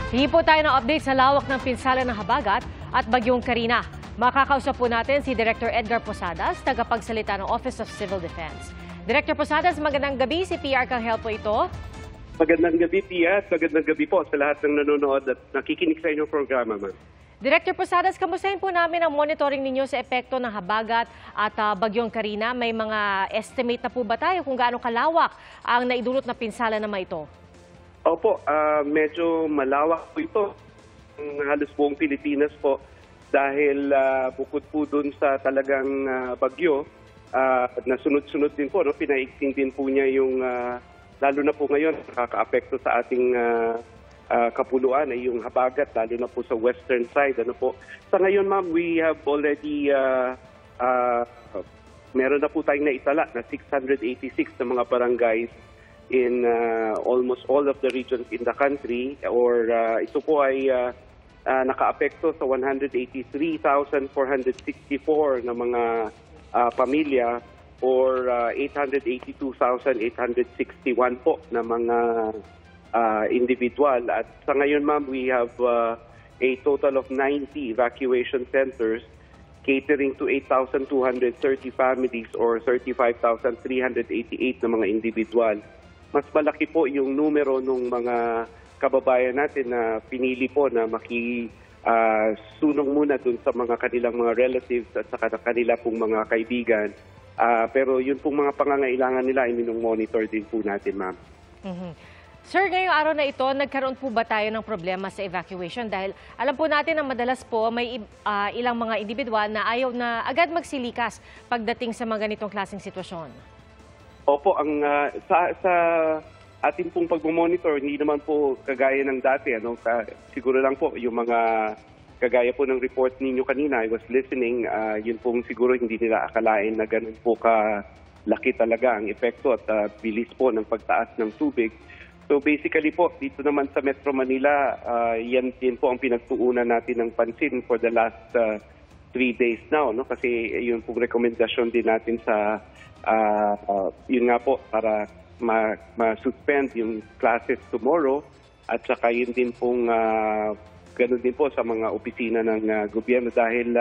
Hingi po tayo ng update sa lawak ng pinsala ng habagat at bagyong Karina. Makakausap po natin si Director Edgar Posadas, tagapagsalita ng Office of Civil Defense. Director Posadas, magandang gabi. Si PR Kanghel po ito. Magandang gabi, Pia, at magandang gabi po sa lahat ng nanonood at nakikinig sa inyong programa, ma'am. Director Posadas, kamustahin po namin ang monitoring ninyo sa epekto ng habagat at bagyong Karina. May mga estimate na po ba tayo kung gaano kalawak ang naidulot na pinsala naman ito? Opo, medyo malawak po ito. Halos buong Pilipinas po dahil bukod po dun sa talagang bagyo, na sunod-sunod din po, no? Pinaigting din po niya yung, lalo na po ngayon, nakaka-apekto sa ating kapuluan ay yung habagat, lalo na po sa western side. Ano po. Sa ngayon, ma'am, we have already, meron na po tayong naitala na 686 na mga barangays in almost all of the regions in the country, or ito po ay naka-apekto sa 183,464 na mga pamilya, or 882,861 po na mga individual. At sa ngayon, ma'am, we have a total of 90 evacuation centers catering to 8,230 families or 35,388 na mga individual. Mas malaki po yung numero ng mga kababayan natin na pinili po na makisunong muna dun sa mga kanilang mga relatives at sa kanila pong mga kaibigan. Pero yun pong mga pangangailangan nila ay minong-monitor din po natin, ma'am. Sir, ngayong araw na ito, nagkaroon po ba tayo ng problema sa evacuation? Dahil alam po natin na madalas po may ilang mga individual na ayaw na agad magsilikas pagdating sa mga ganitong klaseng sitwasyon. Opo, ang sa ating pong pagmamonitor, hindi naman po kagaya ng dati. Siguro lang po yung mga kagaya po ng report ninyo kanina, I was listening, yun pong siguro hindi nila akalain na ganun po kalaki talaga ang epekto at bilis po ng pagtaas ng tubig. So basically po, dito naman sa Metro Manila, yan din po ang pinagtuunan natin ng pansin for the last 3 days now, no? Kasi yun pong rekomendasyon din natin sa yun nga po, para ma-suspend yung classes tomorrow, at saka yun din pong ganun din po sa mga opisina ng gobyerno dahil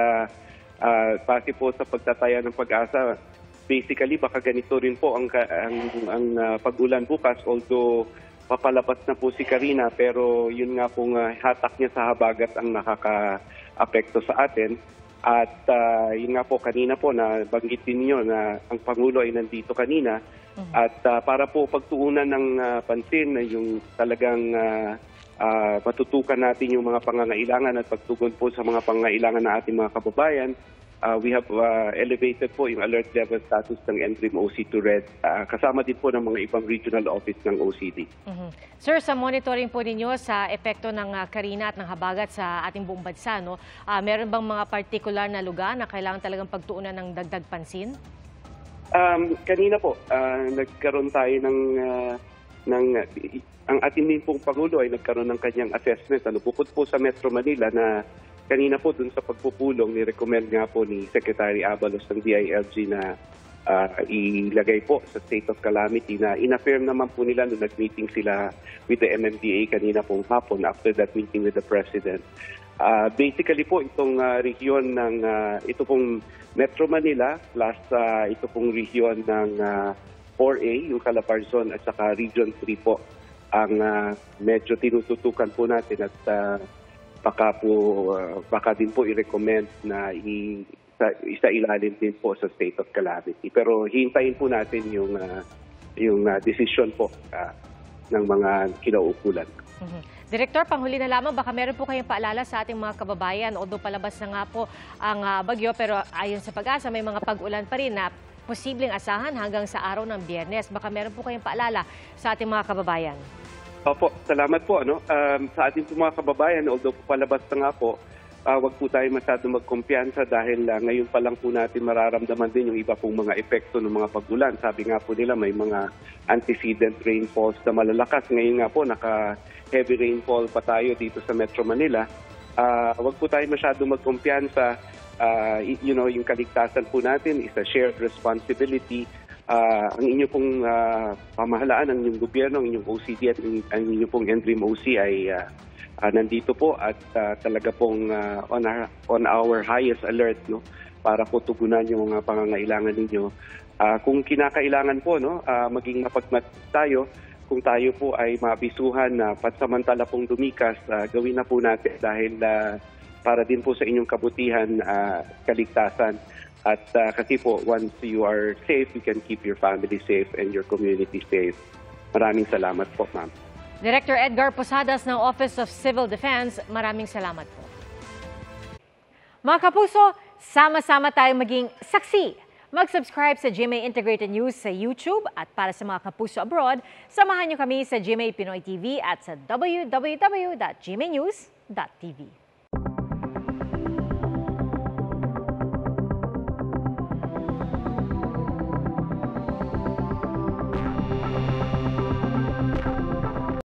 base po sa pagtataya ng Pag-asa, basically baka ganito rin po ang pag-ulan bukas, although papalabas na po si Karina, pero yun nga pong hatak niya sa habagat ang nakaka-apekto sa atin. At yun nga po kanina po na banggitin niyo na ang Pangulo ay nandito kanina. At para po pagtuunan ng pansin na yung talagang matutukan natin yung mga pangangailangan at pagtugon po sa mga pangangailangan ng ating mga kababayan, we have elevated po yung alert level status ng NDRIM OC to red, kasama din po ng mga ibang regional office ng OCD. Sir, sa monitoring po ninyo sa epekto ng Karina at ng habagat sa ating buong bansa, no, meron bang mga particular na lugar na kailangan talagang pagtuunan ng dagdag pansin? Kanina po, nagkaroon tayo ang ating din pong Pangulo ay nagkaroon ng kanyang assessment. Bukod po sa Metro Manila na kanina po dun sa pagpupulong, ni-recommend nga po ni Secretary Abalos ng DILG na ilagay po sa state of calamity na in-affirm naman po nila nung nag-meeting sila with the MMDA kanina pong hapon after that meeting with the President. Basically po itong region ng ito pong Metro Manila plus ito pong region ng 4A, yung Calabarzon at saka Region 3 po ang medyo tinututukan po natin at baka din po i-recommend na isa ilalim din po sa state of calamity. Pero hintayin po natin yung decision po ng mga kinauukulan. Direktor, panghuli na lamang, baka meron po kayong paalala sa ating mga kababayan, although palabas na nga po ang bagyo, pero ayon sa Pag-asa may mga pag-ulan pa rin na posibleng asahan hanggang sa araw ng Biyernes. Baka meron po kayong paalala sa ating mga kababayan. Opo, salamat po. Sa ating mga kababayan, although palabas na nga po, wag po tayo masyado magkumpiyansa dahil ngayon pa lang po natin mararamdaman din yung iba pong mga epekto ng mga pag-ulan. Sabi nga po nila may mga antecedent rainfalls na malalakas. Ngayon nga po naka-heavy rainfall pa tayo dito sa Metro Manila. Wag po tayo masyado magkumpiyansa. Yung kaligtasan po natin is a shared responsibility. Ang inyo pong pamahalaan, ang inyong gobyerno, ang inyong OCD at ang inyo pong NDRIM OC ay nandito po at talaga pong on our highest alert, no, para po tugunan yung mga pangangailangan ninyo. Kung kinakailangan po, no, maging mapagmat tayo, kung tayo po ay mabisuhan na pansamantala pong dumikas, gawin na po natin dahil para din po sa inyong kabutihan, kaligtasan. At kasi po, once you are safe, you can keep your family safe and your community safe. Maraming salamat po, ma'am. Director Edgar Posadas ng Office of Civil Defense, maraming salamat po. Mga kapuso, sama-sama tayong maging saksi. Mag-subscribe sa GMA Integrated News sa YouTube at para sa mga kapuso abroad, samahan niyo kami sa GMA Pinoy TV at sa www.gmanews.tv.